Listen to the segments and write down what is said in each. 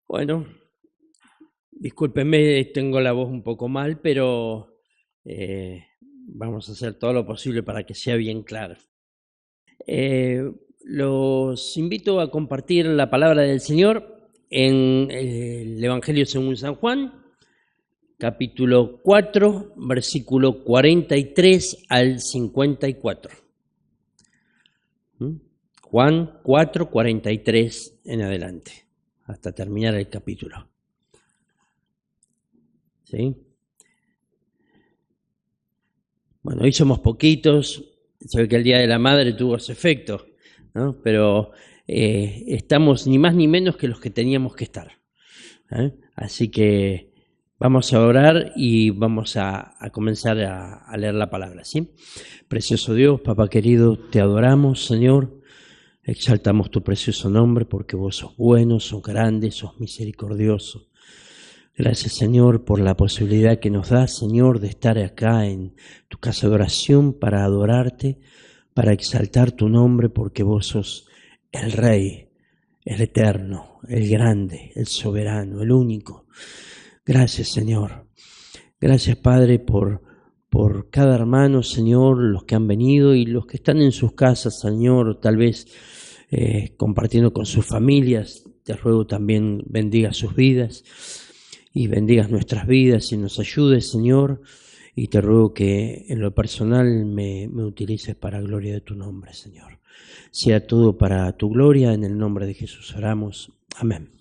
Bueno, discúlpenme, tengo la voz un poco mal, pero vamos a hacer todo lo posible para que sea bien claro. Los invito a compartir la palabra del Señor en el Evangelio según San Juan, capítulo 4, versículo 43 al 54. Juan 4, 43 en adelante, hasta terminar el capítulo. ¿Sí? Bueno, hoy somos poquitos, se ve que el Día de la Madre tuvo ese efecto, ¿no? Pero estamos ni más ni menos que los que teníamos que estar. Así que vamos a orar y vamos a comenzar a leer la palabra, ¿sí? Precioso Dios, Papá querido, te adoramos, Señor, exaltamos tu precioso nombre porque vos sos bueno, sos grande, sos misericordioso. Gracias, Señor, por la posibilidad que nos das, Señor, de estar acá en tu casa de oración para adorarte, para exaltar tu nombre, porque vos sos el Rey, el eterno, el grande, el soberano, el único. Gracias, Señor. Gracias, Padre, por cada hermano, Señor, los que han venido y los que están en sus casas, Señor, tal vez compartiendo con sus familias. Te ruego también bendiga sus vidas y bendigas nuestras vidas y nos ayudes, Señor, y te ruego que en lo personal me utilices para gloria de tu nombre, Señor. Sea todo para tu gloria, en el nombre de Jesús oramos. Amén.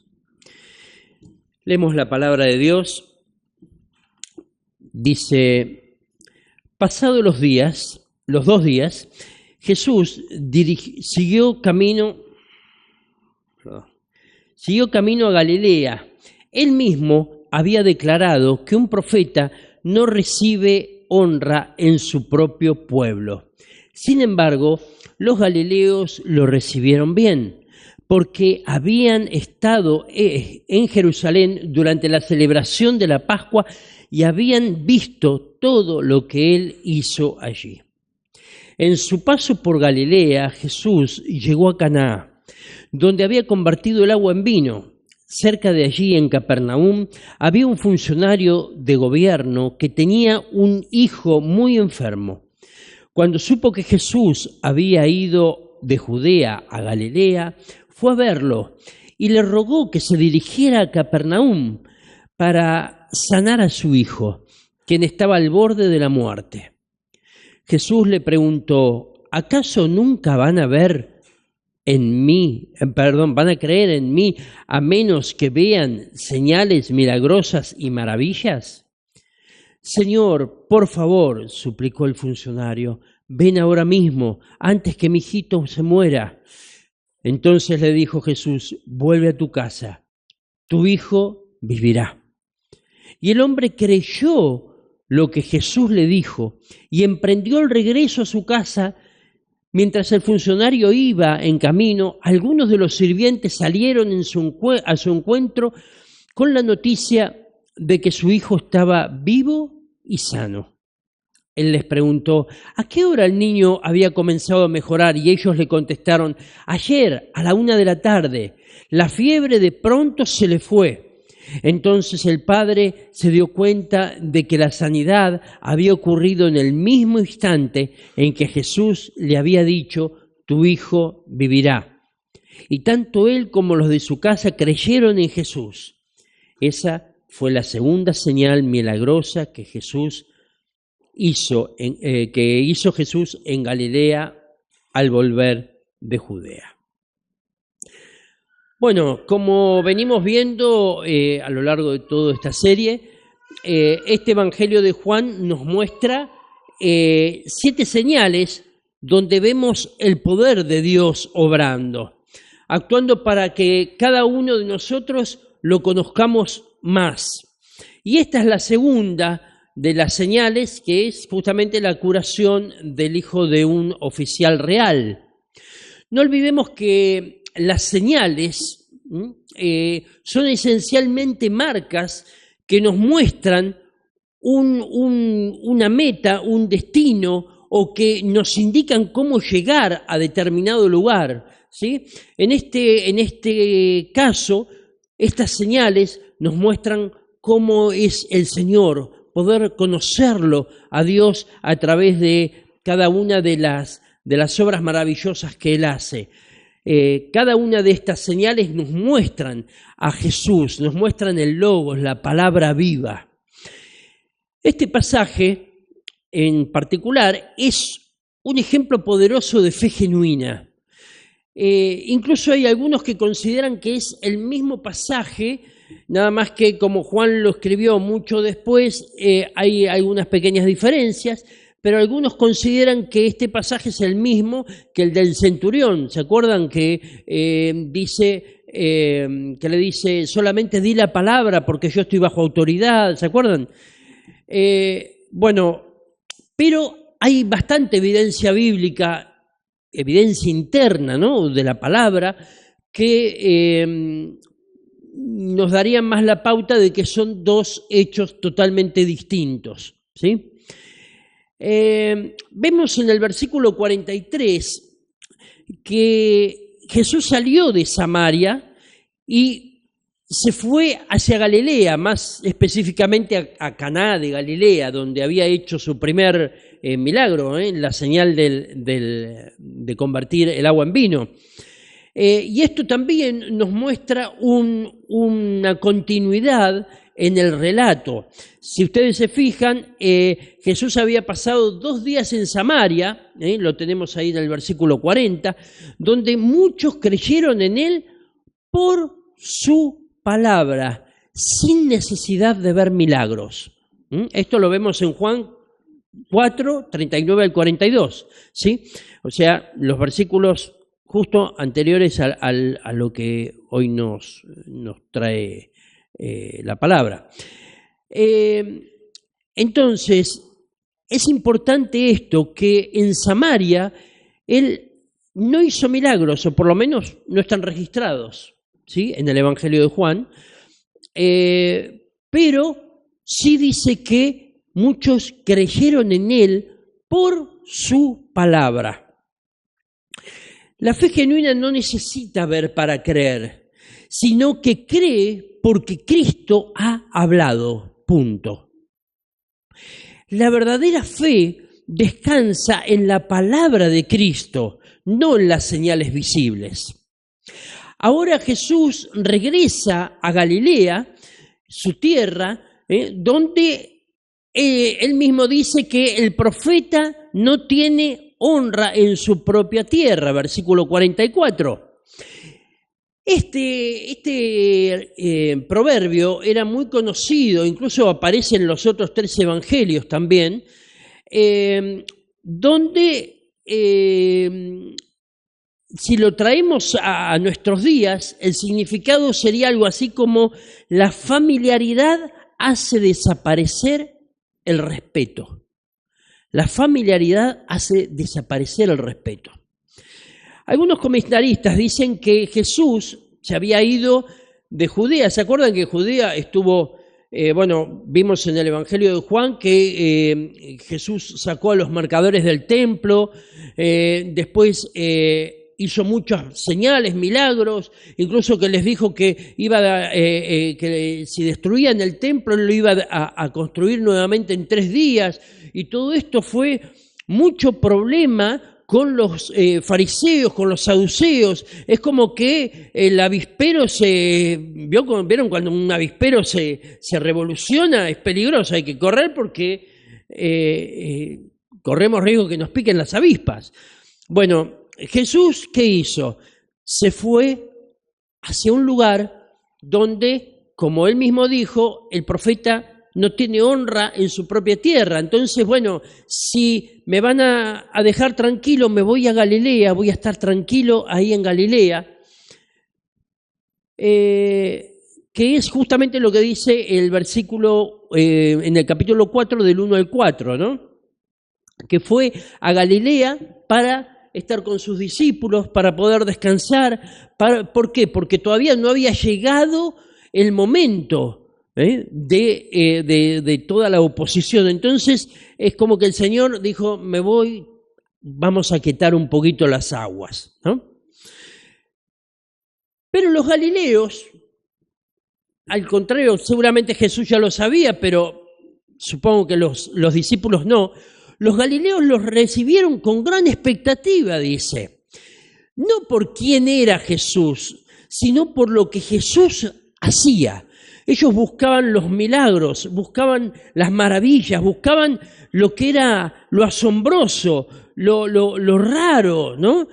Leemos la palabra de Dios. Dice, pasados los 2 días, Jesús siguió camino a Galilea. Él mismo había declarado que un profeta no recibe honra en su propio pueblo. Sin embargo, los galileos lo recibieron bien, porque habían estado en Jerusalén durante la celebración de la Pascua y habían visto todo lo que él hizo allí. En su paso por Galilea, Jesús llegó a Caná, donde había convertido el agua en vino. Cerca de allí, en Capernaum, había un funcionario de gobierno que tenía un hijo muy enfermo. Cuando supo que Jesús había ido de Judea a Galilea, fue a verlo y le rogó que se dirigiera a Capernaum para sanar a su hijo, quien estaba al borde de la muerte. Jesús le preguntó, ¿acaso nunca van a creer en mí, a menos que vean señales milagrosas y maravillas? Señor, por favor, suplicó el funcionario, ven ahora mismo, antes que mi hijito se muera. Entonces le dijo Jesús, vuelve a tu casa, tu hijo vivirá. Y el hombre creyó lo que Jesús le dijo y emprendió el regreso a su casa. Mientras el funcionario iba en camino, algunos de los sirvientes salieron a su encuentro con la noticia de que su hijo estaba vivo y sano. Él les preguntó, ¿a qué hora el niño había comenzado a mejorar? Y ellos le contestaron, ayer a la 1:00 p.m, la fiebre de pronto se le fue. Entonces el padre se dio cuenta de que la sanidad había ocurrido en el mismo instante en que Jesús le había dicho, tu hijo vivirá. Y tanto él como los de su casa creyeron en Jesús. Esa fue la segunda señal milagrosa que hizo Jesús en Galilea al volver de Judea. Bueno, como venimos viendo a lo largo de toda esta serie, este Evangelio de Juan nos muestra 7 señales donde vemos el poder de Dios obrando, actuando para que cada uno de nosotros lo conozcamos más. Y esta es la segunda de las señales, que es justamente la curación del hijo de un oficial real. No olvidemos que las señales son esencialmente marcas que nos muestran una meta, un destino, o que nos indican cómo llegar a determinado lugar, ¿sí? En este caso, Estas señales nos muestran cómo es el Señor, poder conocerlo a Dios a través de cada una de las obras maravillosas que Él hace. Cada una de estas señales nos muestran a Jesús, nos muestran el Logos, la palabra viva. Este pasaje en particular es un ejemplo poderoso de fe genuina. Incluso hay algunos que consideran que es el mismo pasaje, nada más que como Juan lo escribió mucho después, hay algunas pequeñas diferencias, pero algunos consideran que este pasaje es el mismo que el del centurión. ¿Se acuerdan que que le dice, solamente di la palabra porque yo estoy bajo autoridad? ¿Se acuerdan? Bueno, pero hay bastante evidencia bíblica, evidencia interna, ¿no?, de la palabra, que nos darían más la pauta de que son dos hechos totalmente distintos, ¿sí? Vemos en el versículo 43 que Jesús salió de Samaria y se fue hacia Galilea, más específicamente a Caná de Galilea, donde había hecho su primer milagro, la señal de convertir el agua en vino. Y esto también nos muestra una continuidad en el relato. Si ustedes se fijan, Jesús había pasado 2 días en Samaria, lo tenemos ahí en el versículo 40, donde muchos creyeron en Él por su palabra, sin necesidad de ver milagros. Esto lo vemos en Juan 4, 39 al 42, ¿sí? O sea, los versículos justo anteriores a lo que hoy nos trae la palabra. Entonces, es importante esto, que en Samaria Él no hizo milagros, o por lo menos no están registrados, ¿sí?, en el Evangelio de Juan, pero sí dice que muchos creyeron en Él por su palabra. La fe genuina no necesita ver para creer, sino que cree porque Cristo ha hablado, punto. La verdadera fe descansa en la palabra de Cristo, no en las señales visibles. Ahora Jesús regresa a Galilea, su tierra, donde él mismo dice que el profeta no tiene honra en su propia tierra, versículo 44. Este proverbio era muy conocido, incluso aparece en los otros 3 evangelios también, donde si lo traemos a nuestros días, el significado sería algo así como: la familiaridad hace desaparecer el respeto. La familiaridad hace desaparecer el respeto. Algunos comentaristas dicen que Jesús se había ido de Judea. ¿Se acuerdan que Judea estuvo, vimos en el Evangelio de Juan que Jesús sacó a los mercaderes del templo, después hizo muchas señales, milagros, incluso que les dijo que que si destruían el templo, él lo iba a construir nuevamente en 3 días, y todo esto fue mucho problema con los fariseos, con los saduceos. Es como que el avispero ¿vieron cuando un avispero se revoluciona? Es peligroso, hay que correr porque corremos riesgo que nos piquen las avispas. Bueno, Jesús, ¿qué hizo? Se fue hacia un lugar donde, como él mismo dijo, el profeta no tiene honra en su propia tierra. Entonces, bueno, si me van a dejar tranquilo, me voy a Galilea, voy a estar tranquilo ahí en Galilea, que es justamente lo que dice el versículo en el capítulo 4 del 1 al 4, ¿no? Que fue a Galilea para estar con sus discípulos, para poder descansar. ¿Por qué? Porque todavía no había llegado el momento de toda la oposición. Entonces es como que el Señor dijo: me voy, vamos a aquietar un poquito las aguas, ¿no? Pero los galileos al contrario, seguramente Jesús ya lo sabía, pero supongo que los discípulos no. Los galileos los recibieron con gran expectativa, dice. No por quién era Jesús, sino por lo que Jesús hacía. Ellos buscaban los milagros, buscaban las maravillas, buscaban lo que era lo asombroso, lo raro, ¿no?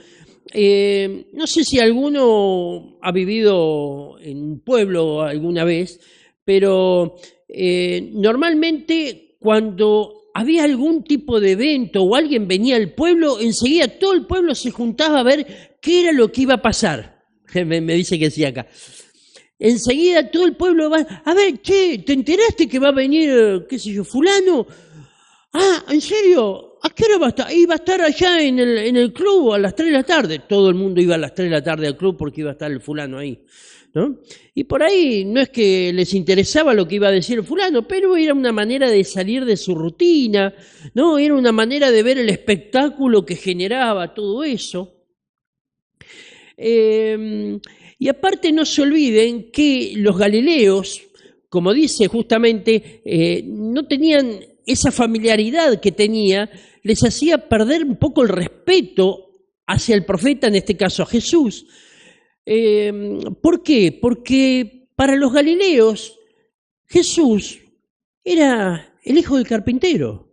No sé si alguno ha vivido en un pueblo alguna vez, pero normalmente cuando había algún tipo de evento o alguien venía al pueblo, enseguida todo el pueblo se juntaba a ver qué era lo que iba a pasar. Me dice que sí acá. Enseguida todo el pueblo va, a ver, che, ¿te enteraste que va a venir, qué sé yo, fulano? Ah, ¿en serio? ¿A qué hora va a estar? Iba a estar allá en el club a las 3 de la tarde. Todo el mundo iba a las 3 de la tarde al club porque iba a estar el fulano ahí, ¿no? Y por ahí no es que les interesaba lo que iba a decir el fulano, pero era una manera de salir de su rutina, ¿no? Era una manera de ver el espectáculo que generaba todo eso. Y aparte no se olviden que los galileos, como dice justamente, no tenían esa familiaridad que tenía, les hacía perder un poco el respeto hacia el profeta, en este caso a Jesús. ¿Por qué? Porque para los galileos Jesús era el hijo del carpintero,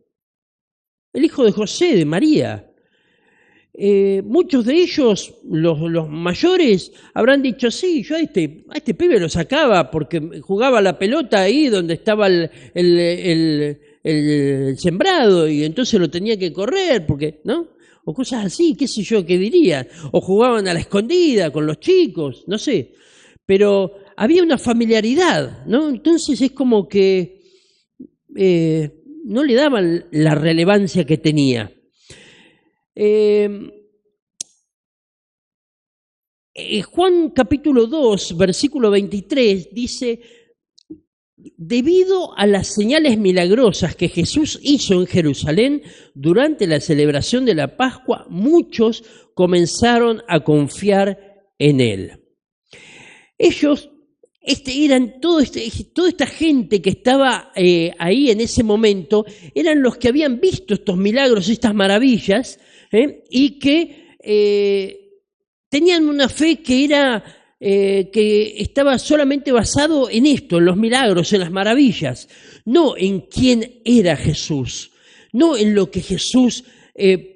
el hijo de José, de María. Muchos de ellos, los mayores, habrán dicho, sí, yo a este pibe lo sacaba porque jugaba la pelota ahí donde estaba el sembrado y entonces lo tenía que correr, porque, ¿no? O cosas así, qué sé yo, qué dirían. O jugaban a la escondida con los chicos, no sé. Pero había una familiaridad, ¿no? Entonces es como que no le daban la relevancia que tenía. Juan capítulo 2, versículo 23 dice, debido a las señales milagrosas que Jesús hizo en Jerusalén durante la celebración de la Pascua, muchos comenzaron a confiar en él. Ellos eran toda esta gente que estaba ahí en ese momento, eran los que habían visto estos milagros, estas maravillas, y que tenían una fe que estaba solamente basado en esto, en los milagros, en las maravillas, no en quién era Jesús, no en lo que Jesús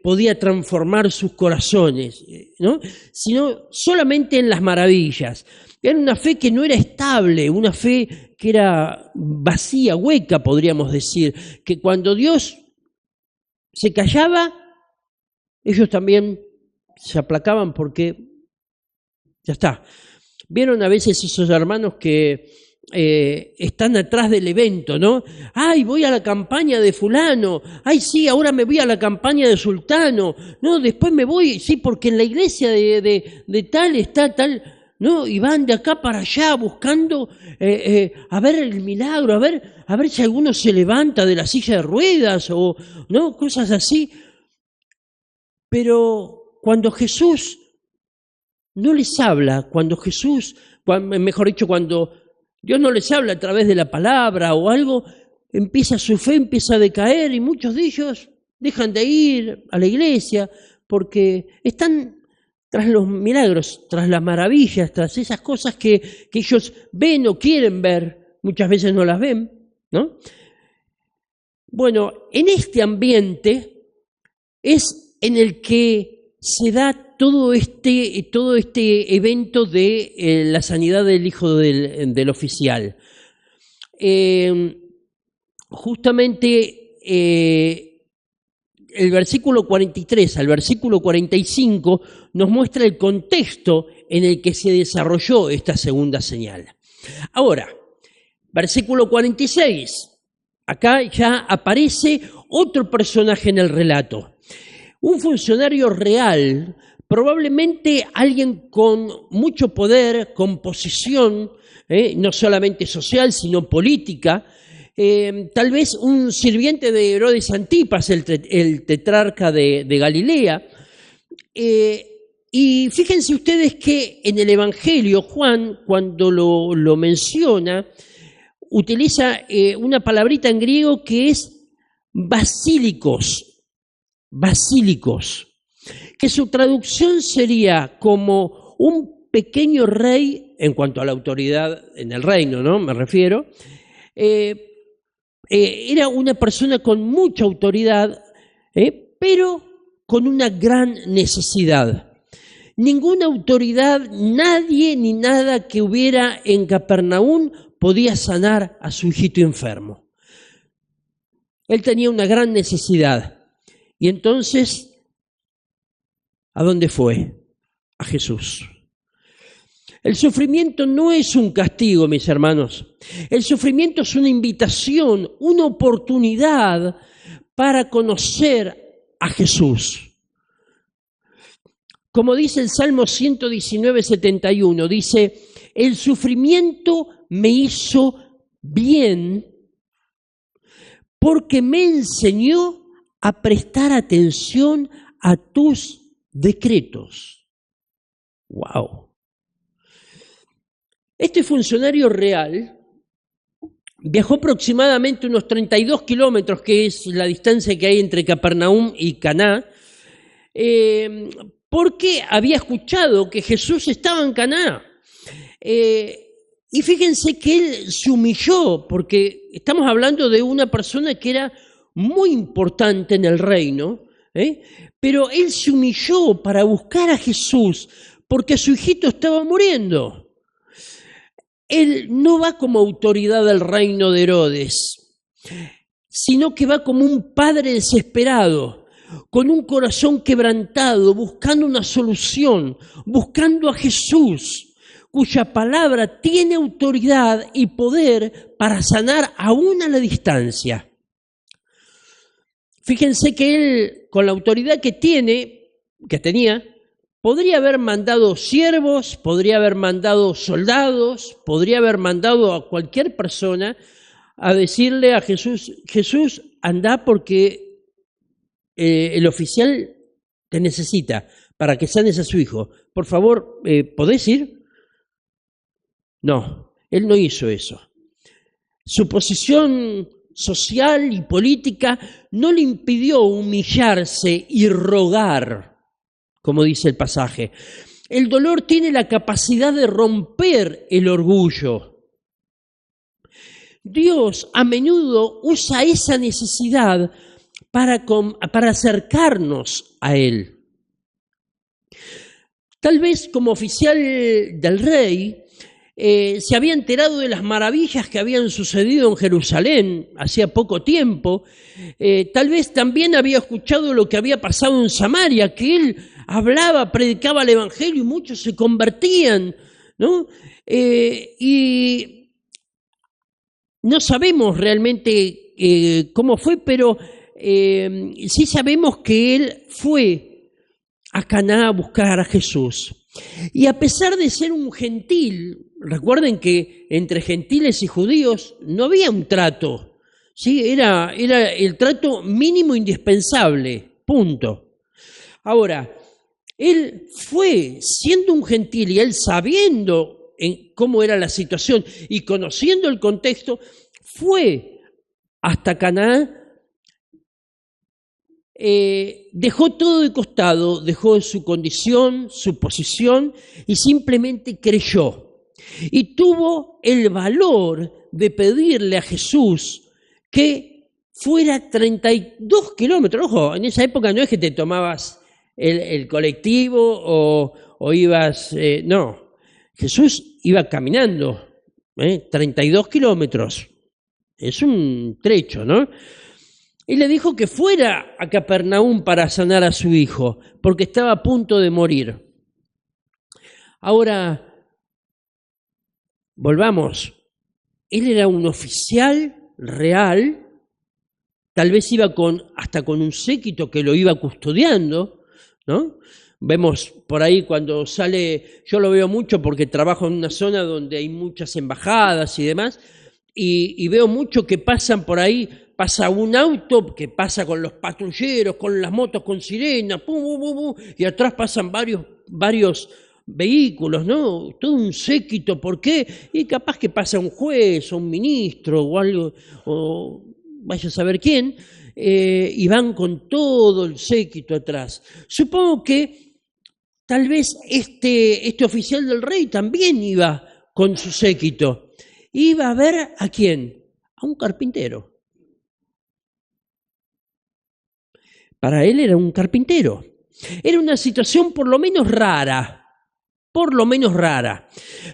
podía transformar sus corazones, ¿no? Sino solamente en las maravillas. Era una fe que no era estable, una fe que era vacía, hueca, podríamos decir, que cuando Dios se callaba, ellos también se aplacaban porque ya está. ¿Vieron a veces esos hermanos que están atrás del evento, ¿no? ¡Ay, voy a la campaña de fulano! ¡Ay, sí, ahora me voy a la campaña de sultano! No, después me voy, sí, porque en la iglesia de tal está tal... ¿No? Y van de acá para allá buscando a ver el milagro, a ver si alguno se levanta de la silla de ruedas o no, cosas así. Pero cuando Jesús no les habla, cuando Dios no les habla a través de la palabra o algo, su fe empieza a decaer y muchos de ellos dejan de ir a la iglesia porque están tras los milagros, tras las maravillas, tras esas cosas que ellos ven o quieren ver, muchas veces no las ven, ¿no? Bueno, en este ambiente es en el que se da todo este evento de la sanidad del hijo del oficial. Justamente el versículo 43 al versículo 45 nos muestra el contexto en el que se desarrolló esta segunda señal. Ahora, versículo 46, acá ya aparece otro personaje en el relato, un funcionario real, probablemente alguien con mucho poder, con posición, no solamente social, sino política, tal vez un sirviente de Herodes Antipas, el tetrarca de Galilea, Y fíjense ustedes que en el Evangelio, Juan, cuando lo menciona, utiliza una palabrita en griego que es basílicos, que su traducción sería como un pequeño rey, en cuanto a la autoridad en el reino, ¿no? Me refiero. Era una persona con mucha autoridad, pero con una gran necesidad. Ninguna autoridad, nadie ni nada que hubiera en Capernaum podía sanar a su hijito enfermo. Él tenía una gran necesidad. Y entonces, ¿a dónde fue? A Jesús. El sufrimiento no es un castigo, mis hermanos. El sufrimiento es una invitación, una oportunidad para conocer a Jesús. Como dice el Salmo 119, 71, dice, el sufrimiento me hizo bien porque me enseñó a prestar atención a tus decretos. ¡Wow! Este funcionario real viajó aproximadamente unos 32 kilómetros, que es la distancia que hay entre Capernaum y Caná, porque había escuchado que Jesús estaba en Caná. Y fíjense que él se humilló, porque estamos hablando de una persona que era muy importante en el reino, pero él se humilló para buscar a Jesús, porque su hijito estaba muriendo. Él no va como autoridad del reino de Herodes, sino que va como un padre desesperado, con un corazón quebrantado, buscando una solución, buscando a Jesús, cuya palabra tiene autoridad y poder para sanar aún a la distancia. Fíjense que él, con la autoridad que tenía, podría haber mandado siervos, podría haber mandado soldados, podría haber mandado a cualquier persona a decirle a Jesús, Jesús, anda porque el oficial te necesita para que sanes a su hijo. Por favor, ¿podés ir? No, él no hizo eso. Su posición social y política no le impidió humillarse y rogar, como dice el pasaje. El dolor tiene la capacidad de romper el orgullo. Dios a menudo usa esa necesidad para acercarnos a Él. Tal vez como oficial del rey, se había enterado de las maravillas que habían sucedido en Jerusalén hacía poco tiempo. Tal vez también había escuchado lo que había pasado en Samaria, que él hablaba, predicaba el Evangelio y muchos se convertían, ¿no? Y no sabemos realmente cómo fue, pero sí sabemos que él fue a Caná a buscar a Jesús. Y a pesar de ser un gentil, recuerden que entre gentiles y judíos no había un trato, ¿sí? Era el trato mínimo indispensable, punto. Ahora, él fue, siendo un gentil y él sabiendo cómo era la situación y conociendo el contexto, fue hasta Caná. Dejó todo de costado, dejó su condición, su posición y simplemente creyó. Y tuvo el valor de pedirle a Jesús que fuera 32 kilómetros. Ojo, en esa época no es que te tomabas el colectivo o ibas... no, Jesús iba caminando, 32 kilómetros. Es un trecho, ¿no? Y le dijo que fuera a Capernaum para sanar a su hijo, porque estaba a punto de morir. Ahora, volvamos. Él era un oficial real, tal vez iba hasta con un séquito que lo iba custodiando, ¿no? Vemos por ahí cuando sale, yo lo veo mucho porque trabajo en una zona donde hay muchas embajadas y demás, y veo mucho que pasan por ahí. Pasa un auto que pasa con los patrulleros, con las motos con sirena, pum, pum, pum, y atrás pasan varios varios vehículos, ¿no? Todo un séquito, ¿por qué? Y capaz que pasa un juez o un ministro o algo, o vaya a saber quién, y van con todo el séquito atrás. Supongo que tal vez este oficial del rey también iba con su séquito. Iba a ver ¿a quién? A un carpintero. Para él era un carpintero. Era una situación por lo menos rara,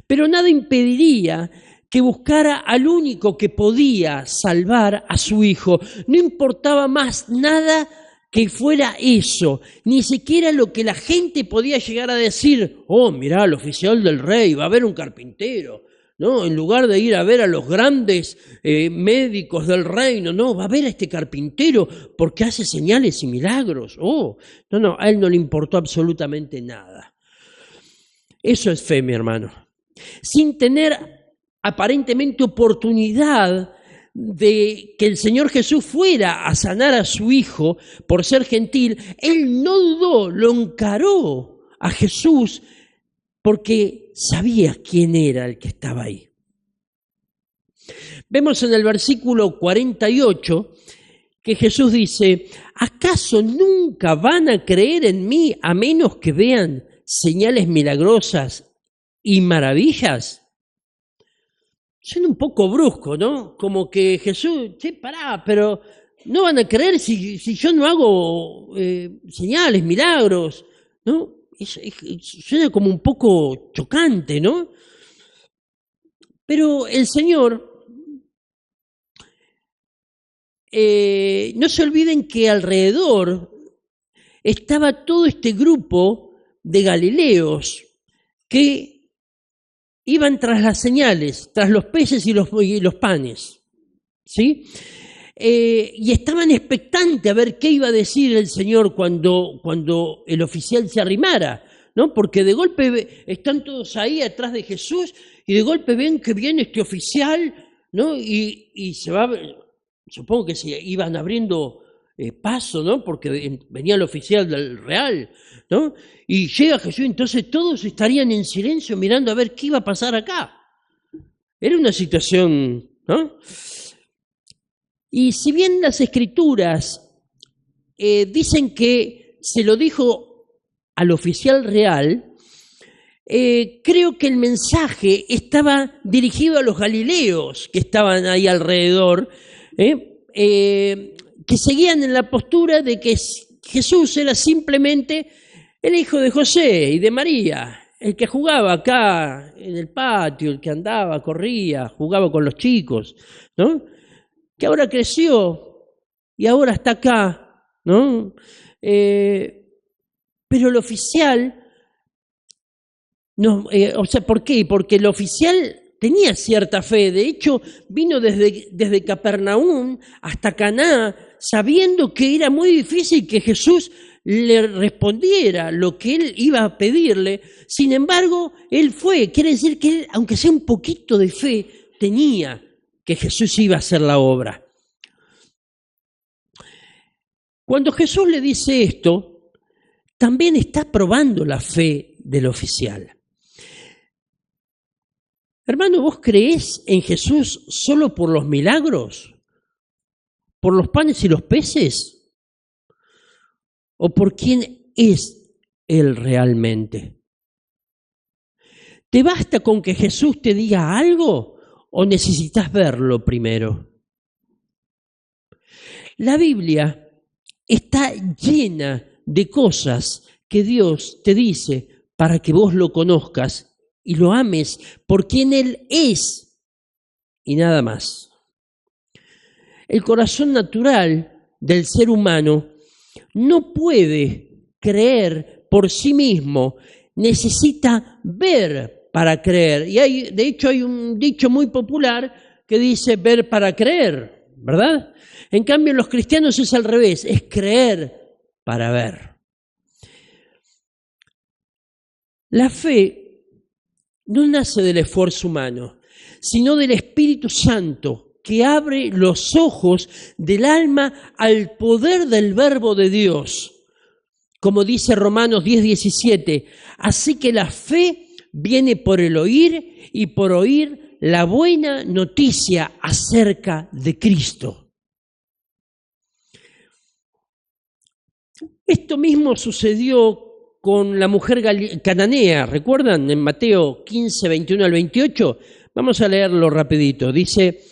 pero nada impediría que buscara al único que podía salvar a su hijo. No importaba más nada que fuera eso, ni siquiera lo que la gente podía llegar a decir, oh, mirá, el oficial del rey, va a haber un carpintero, ¿no? En lugar de ir a ver a los grandes médicos del reino, no, va a ver a este carpintero porque hace señales y milagros. Oh, no, a él no le importó absolutamente nada. Eso es fe, mi hermano. Sin tener aparentemente oportunidad de que el Señor Jesús fuera a sanar a su hijo por ser gentil, él no dudó, lo encaró a Jesús porque sabía quién era el que estaba ahí. Vemos en el versículo 48 que Jesús dice, ¿acaso nunca van a creer en mí a menos que vean señales milagrosas y maravillas? Suena un poco brusco, ¿no? Como que Jesús, pará, pero no van a creer si yo no hago señales, milagros, ¿no? Suena como un poco chocante, ¿no? Pero el Señor, no se olviden que alrededor estaba todo este grupo de galileos que iban tras las señales, tras los peces y los panes, ¿sí? Y estaban expectantes a ver qué iba a decir el Señor cuando el oficial se arrimara, ¿no? Porque de golpe están todos ahí atrás de Jesús y de golpe ven que viene este oficial, ¿no? Y se va, supongo que se iban abriendo paso, ¿no? Porque venía el oficial del real, ¿no? Y llega Jesús, entonces todos estarían en silencio mirando a ver qué iba a pasar acá. Era una situación, ¿no? Y si bien las Escrituras dicen que se lo dijo al oficial real, creo que el mensaje estaba dirigido a los galileos que estaban ahí alrededor, que seguían en la postura de que Jesús era simplemente el hijo de José y de María, el que jugaba acá en el patio, el que andaba, corría, jugaba con los chicos, ¿no? Que ahora creció y ahora está acá, ¿no? Pero el oficial, no, ¿por qué? Porque el oficial tenía cierta fe, de hecho vino desde Capernaum hasta Caná, sabiendo que era muy difícil que Jesús le respondiera lo que él iba a pedirle. Sin embargo, él fue, quiere decir que él, aunque sea un poquito de fe, tenía que Jesús iba a hacer la obra. Cuando Jesús le dice esto, también está probando la fe del oficial. Hermano, ¿vos creés en Jesús solo por los milagros? ¿Por los panes y los peces? ¿O por quién es Él realmente? ¿Te basta con que Jesús te diga algo o necesitas verlo primero? La Biblia está llena de cosas que Dios te dice para que vos lo conozcas y lo ames por quien Él es y nada más. El corazón natural del ser humano no puede creer por sí mismo, necesita ver para creer. Y de hecho hay un dicho muy popular que dice ver para creer, ¿verdad? En cambio, en los cristianos es al revés, es creer para ver. La fe no nace del esfuerzo humano, sino del Espíritu Santo, que abre los ojos del alma al poder del Verbo de Dios. como dice Romanos 10:17. Así que la fe viene por el oír y por oír la buena noticia acerca de Cristo. Esto mismo sucedió con la mujer cananea, ¿recuerdan? En Mateo 15, 21 al 28. Vamos a leerlo rapidito. Dice: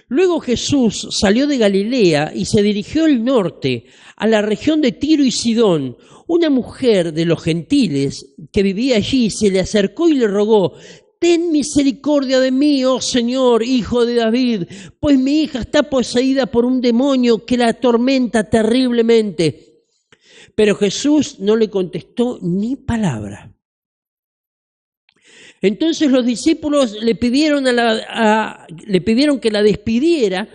luego Jesús salió de Galilea y se dirigió al norte, a la región de Tiro y Sidón. Una mujer de los gentiles que vivía allí se le acercó y le rogó: ten misericordia de mí, oh Señor, hijo de David, pues mi hija está poseída por un demonio que la atormenta terriblemente. Pero Jesús no le contestó ni palabra. Entonces los discípulos le pidieron que la despidiera.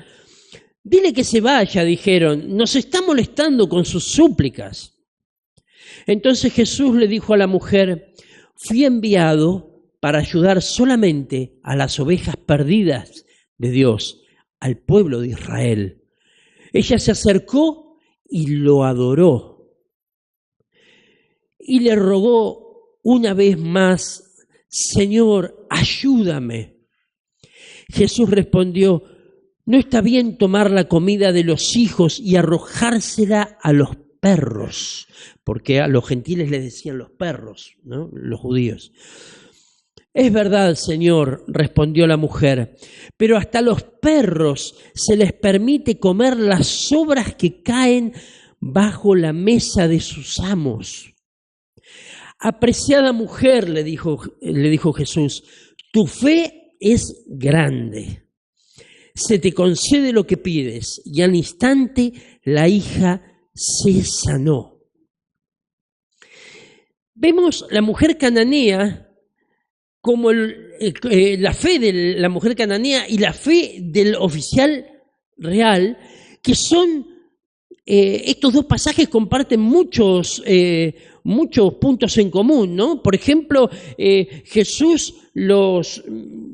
Dile que se vaya, dijeron, nos está molestando con sus súplicas. Entonces Jesús le dijo a la mujer: fui enviado para ayudar solamente a las ovejas perdidas de Dios, al pueblo de Israel. Ella se acercó y lo adoró. Y le rogó una vez más: Señor, ayúdame. Jesús respondió: no está bien tomar la comida de los hijos y arrojársela a los perros, porque a los gentiles les decían los perros, ¿no? Los judíos. Es verdad, Señor, respondió la mujer, pero hasta a los perros se les permite comer las sobras que caen bajo la mesa de sus amos. Apreciada mujer, le dijo Jesús, tu fe es grande. Se te concede lo que pides. Y al instante la hija se sanó. Vemos la mujer cananea como la fe de la mujer cananea y la fe del oficial real, que son, estos dos pasajes comparten muchos puntos en común, ¿no? Por ejemplo, Jesús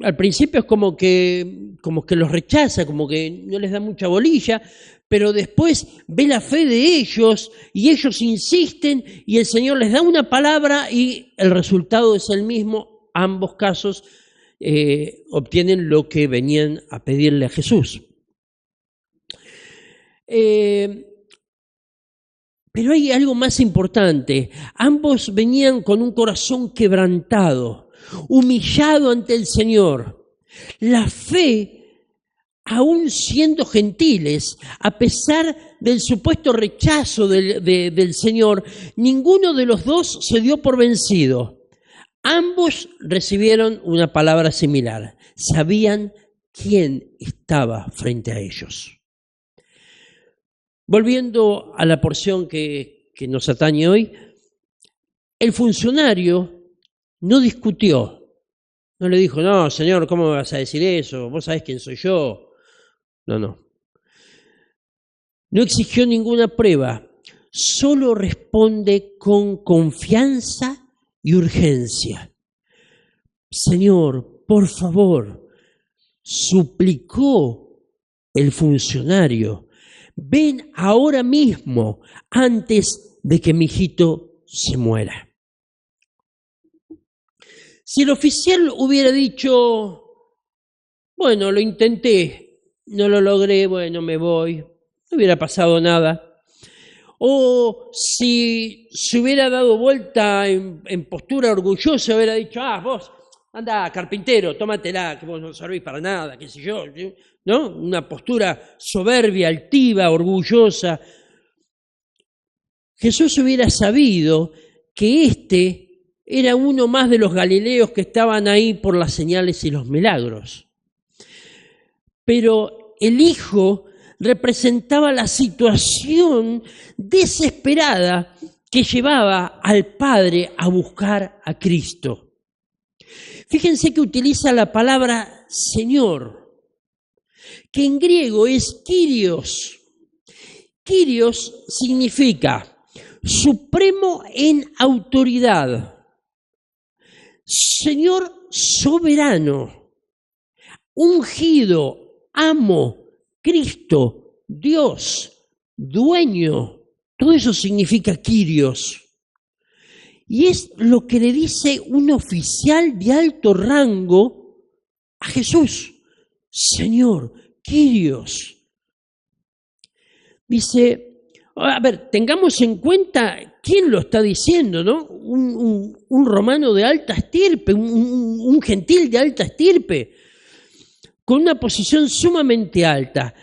al principio es como que los rechaza, como que no les da mucha bolilla, pero después ve la fe de ellos y ellos insisten y el Señor les da una palabra y el resultado es el mismo. Ambos casos obtienen lo que venían a pedirle a Jesús. Pero hay algo más importante. Ambos venían con un corazón quebrantado, humillado ante el Señor. La fe, aún siendo gentiles, a pesar del supuesto rechazo del Señor, ninguno de los dos se dio por vencido. Ambos recibieron una palabra similar. Sabían quién estaba frente a ellos. Volviendo a la porción que nos atañe hoy, el funcionario no discutió. No le dijo: no, señor, ¿cómo me vas a decir eso? ¿Vos sabés quién soy yo? No. No exigió ninguna prueba. Solo responde con confianza y urgencia. Señor, por favor, suplicó el funcionario. Ven ahora mismo, antes de que mi hijito se muera. Si el oficial hubiera dicho: bueno, lo intenté, no lo logré, bueno, me voy, no hubiera pasado nada. O si se hubiera dado vuelta en postura orgullosa, hubiera dicho: vos, anda, carpintero, tómatela, que vos no servís para nada, qué sé yo, ¿no? Una postura soberbia, altiva, orgullosa. Jesús hubiera sabido que este era uno más de los galileos que estaban ahí por las señales y los milagros. Pero el hijo representaba la situación desesperada que llevaba al padre a buscar a Cristo. Fíjense que utiliza la palabra Señor, que en griego es Kyrios. Kyrios significa supremo en autoridad, Señor soberano, ungido, amo, Cristo, Dios, dueño. Todo eso significa Kyrios. Y es lo que le dice un oficial de alto rango a Jesús. Señor, Kyrios. Dice, a ver, tengamos en cuenta quién lo está diciendo, ¿no? Un romano de alta estirpe, un gentil de alta estirpe, con una posición sumamente alta.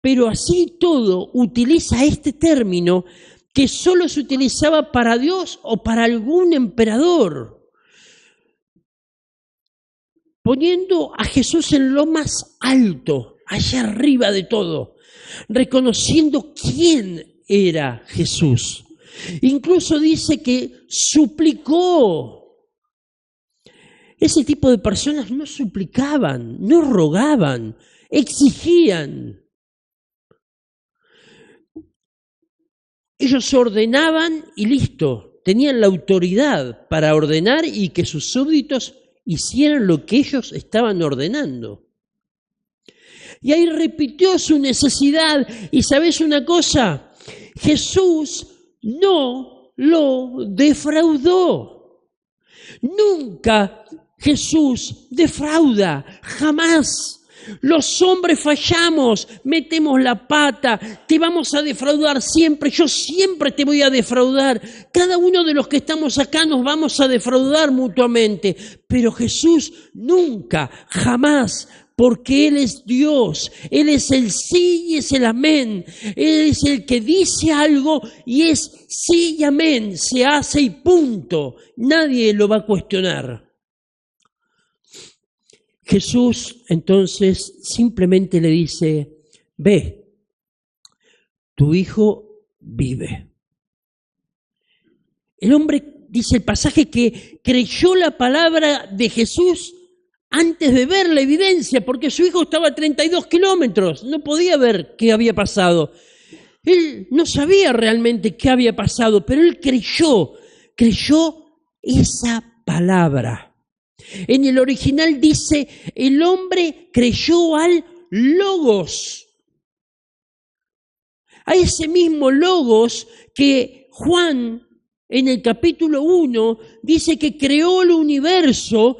Pero así todo utiliza este término que solo se utilizaba para Dios o para algún emperador, poniendo a Jesús en lo más alto, allá arriba de todo, reconociendo quién era Jesús. Incluso dice que suplicó. Ese tipo de personas no suplicaban, no rogaban, exigían. Ellos ordenaban y listo, tenían la autoridad para ordenar y que sus súbditos hicieran lo que ellos estaban ordenando. Y ahí repitió su necesidad. Y ¿sabes una cosa? Jesús no lo defraudó. Nunca Jesús defrauda, jamás. Los hombres fallamos, metemos la pata, te vamos a defraudar siempre, yo siempre te voy a defraudar. Cada uno de los que estamos acá nos vamos a defraudar mutuamente, pero Jesús nunca, jamás, porque Él es Dios, Él es el sí y es el amén, Él es el que dice algo y es sí y amén, se hace y punto, nadie lo va a cuestionar. Jesús entonces simplemente le dice, ve, tu hijo vive. El hombre, dice el pasaje, que creyó la palabra de Jesús antes de ver la evidencia, porque su hijo estaba a 32 kilómetros, no podía ver qué había pasado. Él no sabía realmente qué había pasado, pero él creyó esa palabra. En el original dice, el hombre creyó al Logos. A ese mismo Logos que Juan en el capítulo 1 dice que creó el universo,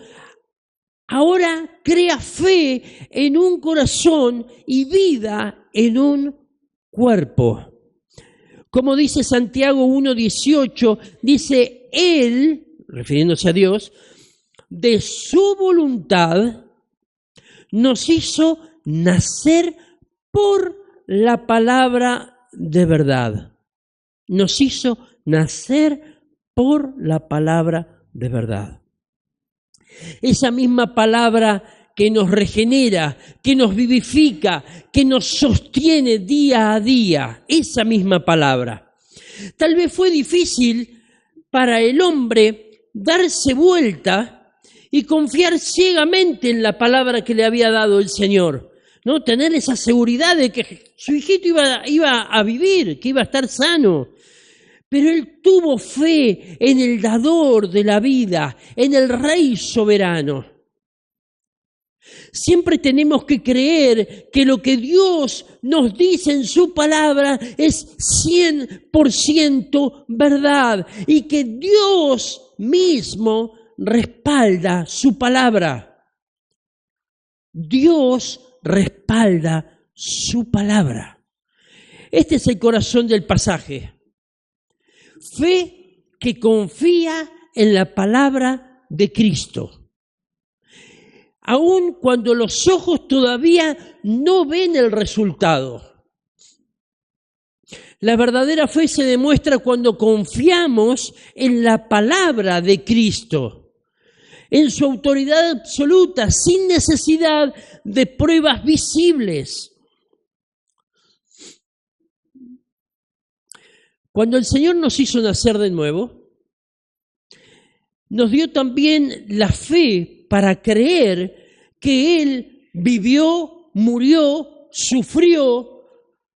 ahora crea fe en un corazón y vida en un cuerpo. Como dice Santiago 1:18, dice Él, refiriéndose a Dios, de su voluntad nos hizo nacer por la palabra de verdad. Nos hizo nacer por la palabra de verdad. Esa misma palabra que nos regenera, que nos vivifica, que nos sostiene día a día, esa misma palabra. Tal vez fue difícil para el hombre darse vuelta y confiar ciegamente en la palabra que le había dado el Señor, ¿no? Tener esa seguridad de que su hijito iba a vivir, que iba a estar sano. Pero él tuvo fe en el dador de la vida, en el Rey soberano. Siempre tenemos que creer que lo que Dios nos dice en su palabra es 100% verdad y que Dios mismo respalda su palabra. Dios respalda su palabra. Este es el corazón del pasaje. Fe que confía en la palabra de Cristo. Aun cuando los ojos todavía no ven el resultado. La verdadera fe se demuestra cuando confiamos en la palabra de Cristo, en su autoridad absoluta, sin necesidad de pruebas visibles. Cuando el Señor nos hizo nacer de nuevo, nos dio también la fe para creer que Él vivió, murió, sufrió,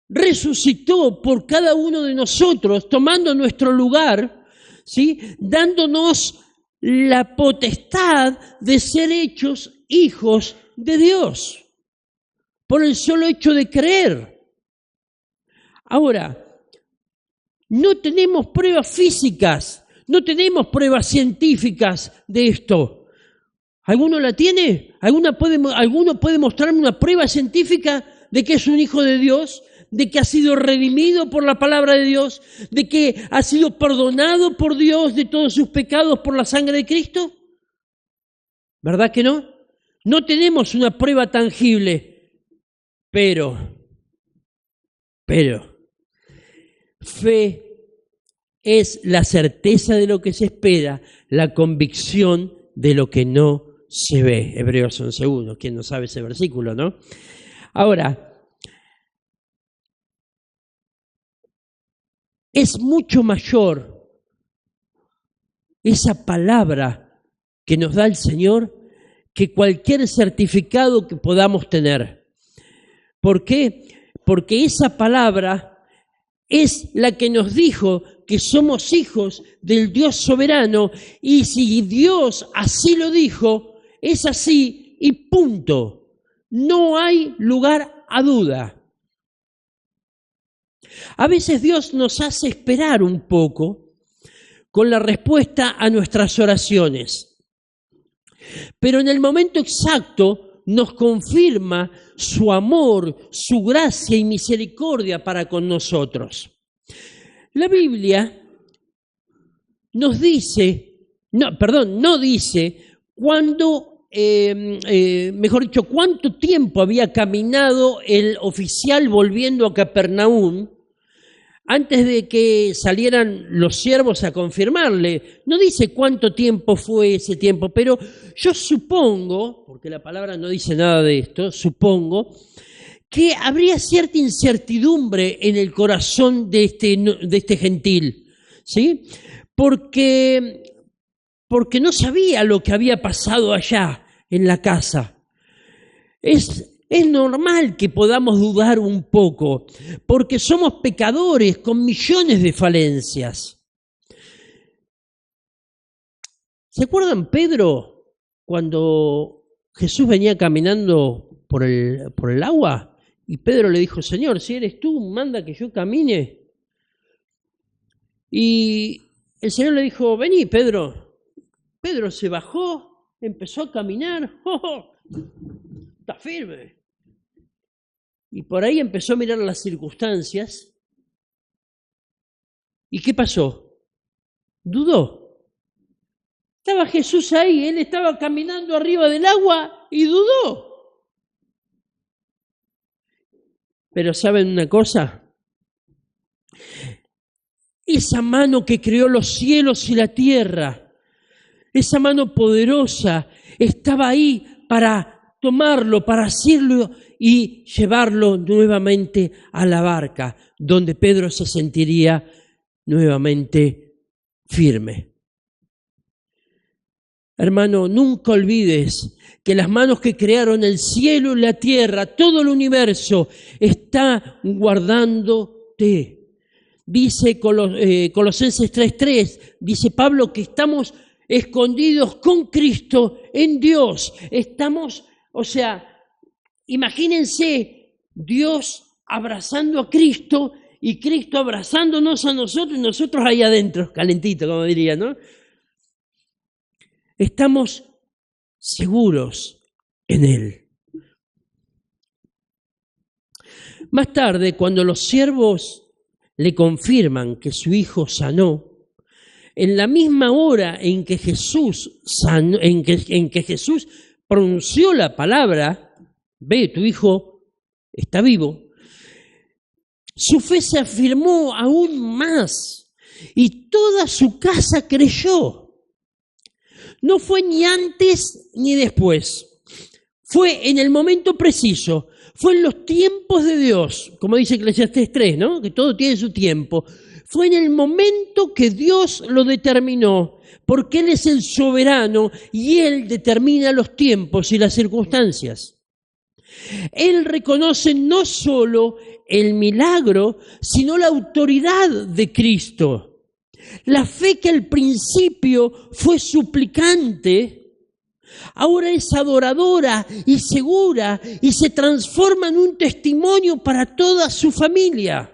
resucitó por cada uno de nosotros, tomando nuestro lugar, ¿sí? Dándonos la potestad de ser hechos hijos de Dios, por el solo hecho de creer. Ahora, no tenemos pruebas físicas, No tenemos pruebas científicas de esto. ¿Alguno la tiene? ¿Alguno puede mostrarme una prueba científica de que es un hijo de Dios? ¿De que ha sido redimido por la palabra de Dios? ¿De que ha sido perdonado por Dios de todos sus pecados por la sangre de Cristo? ¿Verdad que no? No tenemos una prueba tangible, pero fe es la certeza de lo que se espera, la convicción de lo que no se ve. Hebreos 11:1, ¿quién no sabe ese versículo, no? Ahora, es mucho mayor esa palabra que nos da el Señor que cualquier certificado que podamos tener. ¿Por qué? Porque esa palabra es la que nos dijo que somos hijos del Dios soberano, y si Dios así lo dijo, es así y punto. No hay lugar a duda. A veces Dios nos hace esperar un poco con la respuesta a nuestras oraciones, pero en el momento exacto nos confirma su amor, su gracia y misericordia para con nosotros. La Biblia nos dice, no dice cuándo, mejor dicho, cuánto tiempo había caminado el oficial volviendo a Capernaum antes de que salieran los siervos a confirmarle. No dice cuánto tiempo fue ese tiempo, pero yo supongo, porque la palabra no dice nada de esto, supongo que habría cierta incertidumbre en el corazón de este gentil, ¿sí? Porque no sabía lo que había pasado allá en la casa. Es normal que podamos dudar un poco, porque somos pecadores con millones de falencias. ¿Se acuerdan, Pedro, cuando Jesús venía caminando por el agua? Y Pedro le dijo, Señor, si eres tú, manda que yo camine. Y el Señor le dijo, vení, Pedro. Pedro se bajó, empezó a caminar. ¡Oh! Está firme. Y por ahí empezó a mirar las circunstancias. ¿Y qué pasó? Dudó. Estaba Jesús ahí, él estaba caminando arriba del agua y dudó. Pero ¿saben una cosa? Esa mano que creó los cielos y la tierra, esa mano poderosa, estaba ahí para tomarlo, para hacerlo y llevarlo nuevamente a la barca, donde Pedro se sentiría nuevamente firme. Hermano, nunca olvides que las manos que crearon el cielo y la tierra, todo el universo, está guardándote. Dice Colosenses 3:3, dice Pablo que estamos escondidos con Cristo en Dios. Imagínense Dios abrazando a Cristo y Cristo abrazándonos a nosotros y nosotros ahí adentro, calentito, como diría, ¿no? Estamos seguros en Él. Más tarde, cuando los siervos le confirman que su hijo sanó, en la misma hora en que Jesús sanó, en que Jesús pronunció la palabra, ve, tu hijo está vivo, su fe se afirmó aún más y toda su casa creyó. No fue ni antes ni después, fue en el momento preciso, fue en los tiempos de Dios, como dice Eclesiastés 3, ¿no? Que todo tiene su tiempo. Fue en el momento que Dios lo determinó, porque Él es el soberano y Él determina los tiempos y las circunstancias. Él reconoce no solo el milagro, sino la autoridad de Cristo. La fe que al principio fue suplicante, ahora es adoradora y segura y se transforma en un testimonio para toda su familia.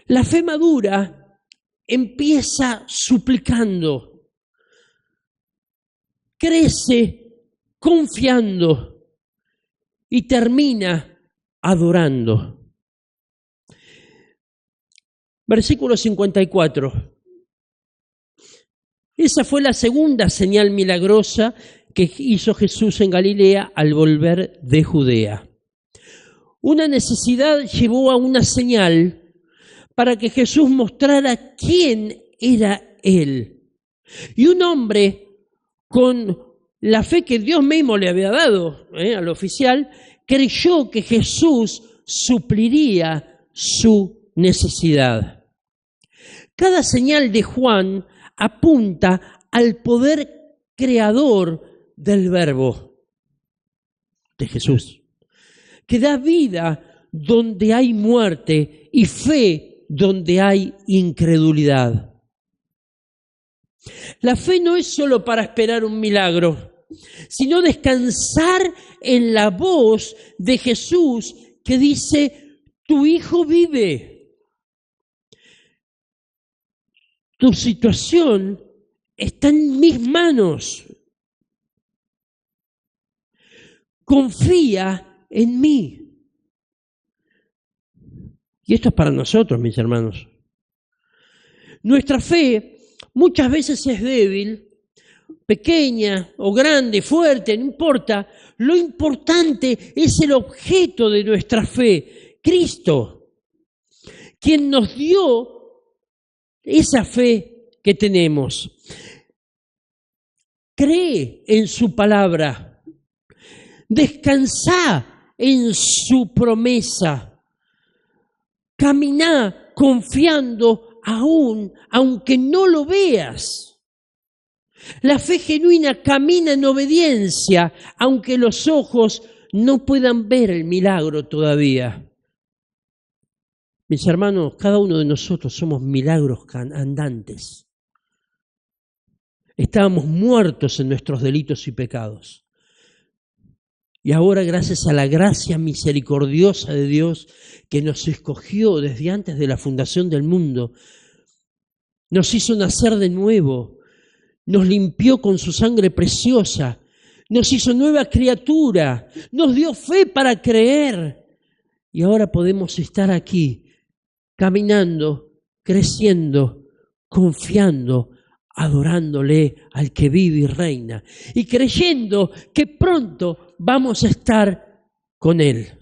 La fe madura empieza suplicando, crece confiando y termina adorando. Versículo 54. Esa fue la segunda señal milagrosa que hizo Jesús en Galilea al volver de Judea. Una necesidad llevó a una señal para que Jesús mostrara quién era Él. Y un hombre con la fe que Dios mismo le había dado al oficial, creyó que Jesús supliría su necesidad. Cada señal de Juan apunta al poder creador del Verbo de Jesús, que da vida donde hay muerte y fe donde hay incredulidad. La fe no es solo para esperar un milagro, sino descansar en la voz de Jesús que dice: tu hijo vive. Tu situación está en mis manos. Confía en mí. Y esto es para nosotros, mis hermanos. Nuestra fe muchas veces es débil, pequeña o grande, fuerte, no importa. Lo importante es el objeto de nuestra fe, Cristo, quien nos dio esa fe que tenemos. Cree en su palabra, descansá en su promesa. Caminá confiando aunque no lo veas. La fe genuina camina en obediencia, aunque los ojos no puedan ver el milagro todavía. Mis hermanos, cada uno de nosotros somos milagros andantes. Estábamos muertos en nuestros delitos y pecados. Y ahora, gracias a la gracia misericordiosa de Dios, que nos escogió desde antes de la fundación del mundo, nos hizo nacer de nuevo, nos limpió con su sangre preciosa, nos hizo nueva criatura, nos dio fe para creer. Y ahora podemos estar aquí, caminando, creciendo, confiando, adorándole al que vive y reina, y creyendo que pronto vamos a estar con Él.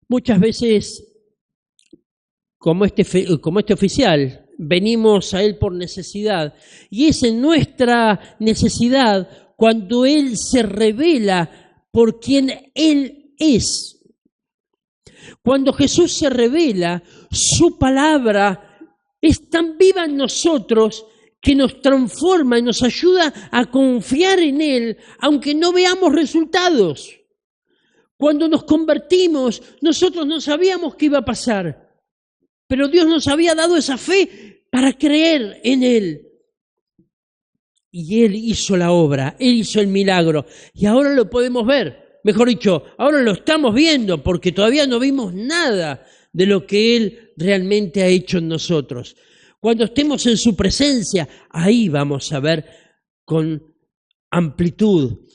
Muchas veces, como este oficial, venimos a Él por necesidad, y es en nuestra necesidad cuando Él se revela por quien Él es. Cuando Jesús se revela, su palabra es tan viva en nosotros que nos transforma y nos ayuda a confiar en Él, aunque no veamos resultados. Cuando nos convertimos, nosotros no sabíamos qué iba a pasar, pero Dios nos había dado esa fe para creer en Él. Y Él hizo la obra, Él hizo el milagro, y ahora lo podemos ver. Mejor dicho, ahora lo estamos viendo porque todavía no vimos nada de lo que Él realmente ha hecho en nosotros. Cuando estemos en su presencia, ahí vamos a ver con amplitud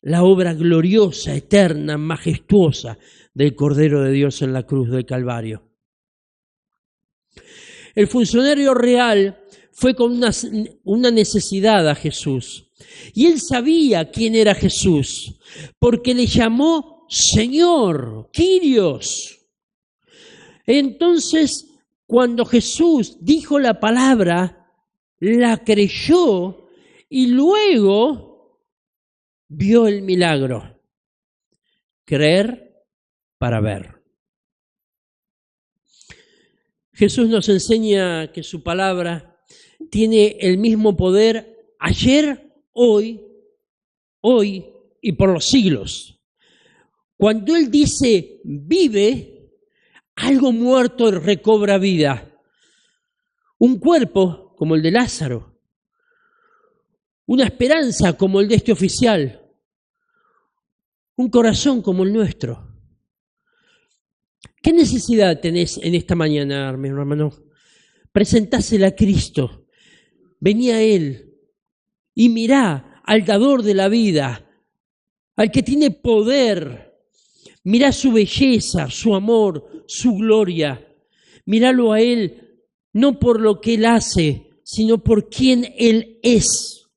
la obra gloriosa, eterna, majestuosa del Cordero de Dios en la cruz del Calvario. El funcionario real fue con una necesidad a Jesús. Y él sabía quién era Jesús, porque le llamó Señor, Kyrios. Entonces, cuando Jesús dijo la palabra, la creyó y luego vio el milagro. Creer para ver. Jesús nos enseña que su palabra tiene el mismo poder ayer, hoy y por los siglos. Cuando Él dice vive, algo muerto recobra vida. Un cuerpo como el de Lázaro, una esperanza como el de este oficial, un corazón como el nuestro. ¿Qué necesidad tenés en esta mañana, mi hermano? Presentásela a Cristo. Vení a Él y mirá al dador de la vida, al que tiene poder. Mirá su belleza, su amor, su gloria. Míralo a Él, no por lo que Él hace, sino por quien Él es.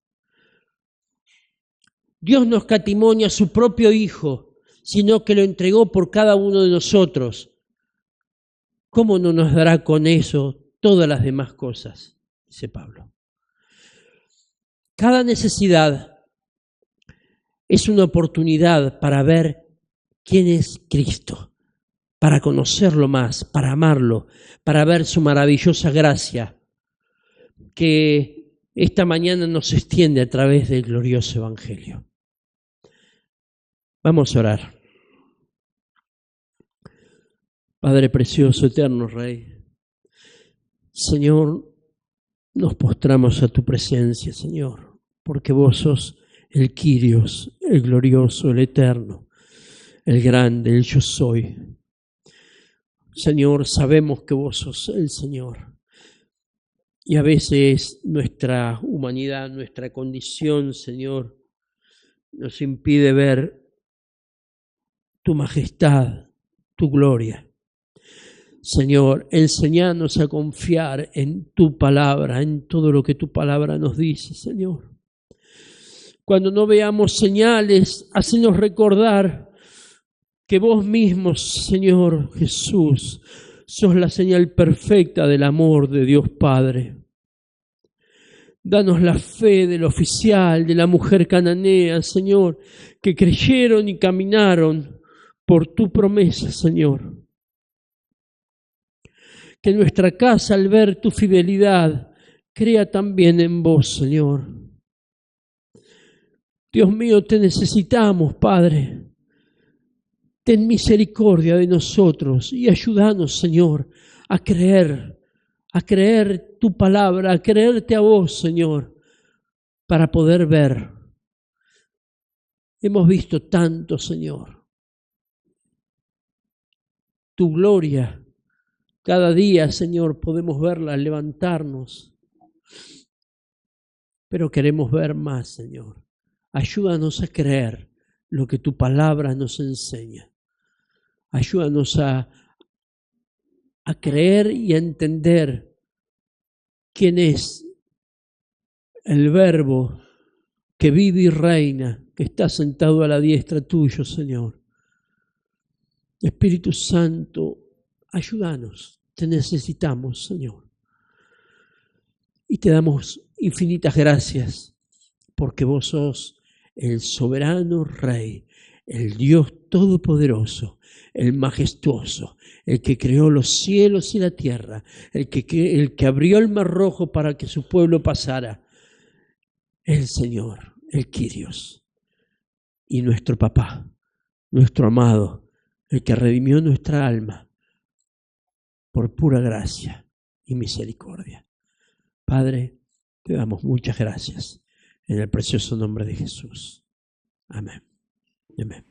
Dios no escatimó a su propio Hijo, sino que lo entregó por cada uno de nosotros. ¿Cómo no nos dará con eso todas las demás cosas? Dice Pablo. Cada necesidad es una oportunidad para ver quién es Cristo, para conocerlo más, para amarlo, para ver su maravillosa gracia que esta mañana nos extiende a través del glorioso Evangelio. Vamos a orar. Padre precioso, eterno Rey, Señor, nos postramos a tu presencia, Señor, porque vos sos el Kyrios, el glorioso, el eterno, el grande, el yo soy. Señor, sabemos que vos sos el Señor. Y a veces nuestra humanidad, nuestra condición, Señor, nos impide ver tu majestad, tu gloria. Señor, enséñanos a confiar en tu palabra, en todo lo que tu palabra nos dice, Señor. Cuando no veamos señales, hacenos recordar que vos mismo, Señor Jesús, sos la señal perfecta del amor de Dios Padre. Danos la fe del oficial, de la mujer cananea, Señor, que creyeron y caminaron por tu promesa, Señor. Que nuestra casa, al ver tu fidelidad, crea también en vos, Señor. Dios mío, te necesitamos, Padre. Ten misericordia de nosotros y ayúdanos, Señor, a creer tu palabra, a creerte a vos, Señor, para poder ver. Hemos visto tanto, Señor. Tu gloria. Cada día, Señor, podemos verla, levantarnos, pero queremos ver más, Señor. Ayúdanos a creer lo que tu palabra nos enseña. Ayúdanos a creer y a entender quién es el Verbo que vive y reina, que está sentado a la diestra tuyo, Señor. Espíritu Santo, ayúdanos. Te necesitamos, Señor. Y te damos infinitas gracias porque vos sos el soberano Rey, el Dios todopoderoso, el majestuoso, el que creó los cielos y la tierra, el que abrió el mar rojo para que su pueblo pasara. El Señor, el Kyrios, y nuestro papá, nuestro amado, el que redimió nuestra alma por pura gracia y misericordia. Padre, te damos muchas gracias en el precioso nombre de Jesús. Amén. Amén.